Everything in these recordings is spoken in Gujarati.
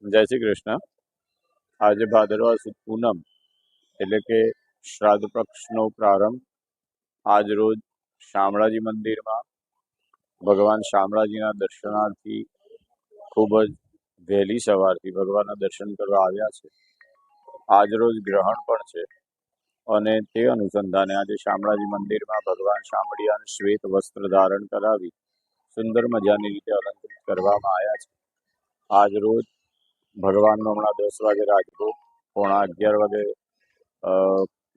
જય શ્રી કૃષ્ણ. આજે ભાદરવા સુદ પૂનમ એટલે કે શ્રાદ્ધ પક્ષનો પ્રારંભ. આજ રોજ શામળાજી મંદિરમાં ભગવાન શામળાજીના દર્શનાર્થી ખૂબ જ વહેલી સવારથી ભગવાનના દર્શન કરવા આવ્યા છે. આજ રોજ ગ્રહણ પણ છે અને તે અનુસંધાને આજે શામળાજી મંદિરમાં ભગવાન શામળિયાને શ્વેત વસ્ત્ર ધારણ કરાવી સુંદર મજાની રીતે અલંકૃત કરવામાં આવ્યા છે. આજ રોજ ભગવાનનો હમણાં 10 વાગે રાજભોગ, 11:15 વાગે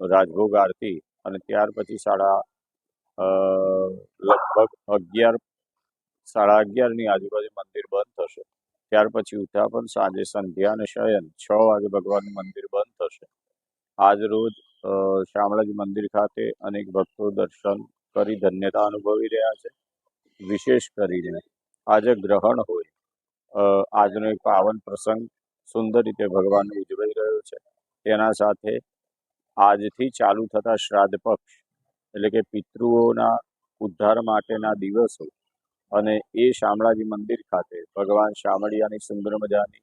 રાજભોગ આરતી અને ત્યાર પછી લગભગ 11, 11:30ની આજુબાજુ મંદિર બંધ થશે. ત્યાર પછી ઉત્થાપન, સાંજે સંધ્યા અને શયન 6 વાગે ભગવાનનું મંદિર બંધ થશે. આજ રોજ શામળાજી મંદિર ખાતે અનેક ભક્તો દર્શન કરી ધન્યતા અનુભવી રહ્યા છે. વિશેષ કરીને આજે ગ્રહણ હોય, આજનો એક પાવન પ્રસંગ સુંદર રીતે ભગવાન ઉજવાઈ રહ્યો છે. તેના સાથે આજથી ચાલુ થતા શ્રાદ્ધ પક્ષ એટલે કે પિતૃઓના ઉદ્ધાર માટેના દિવસો અને એ શામળાજી મંદિર ખાતે ભગવાન શામળિયાની સુંદર મજાની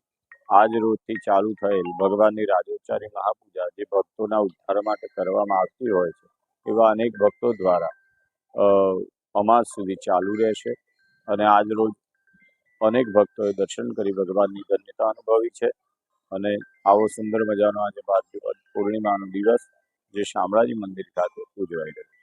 આજ રોજથી ચાલુ થયેલ ભગવાનની રાજોપચારી મહાપૂજા જે ભક્તોના ઉદ્ધાર માટે કરવામાં આવતી હોય છે, એવા અનેક ભક્તો દ્વારા અમાસ સુધી ચાલુ રહેશે અને આજ રોજ અનેક ભક્તોએ દર્શન કરી ભગવાનની ધન્યતા અનુભવી છે. અને આવો સુંદર મજાનો આજે ભાદરવા પૂર્ણિમાનો દિવસ જે શામળાજી મંદિર ખાતે ઉજવાઈ રહ્યો છે.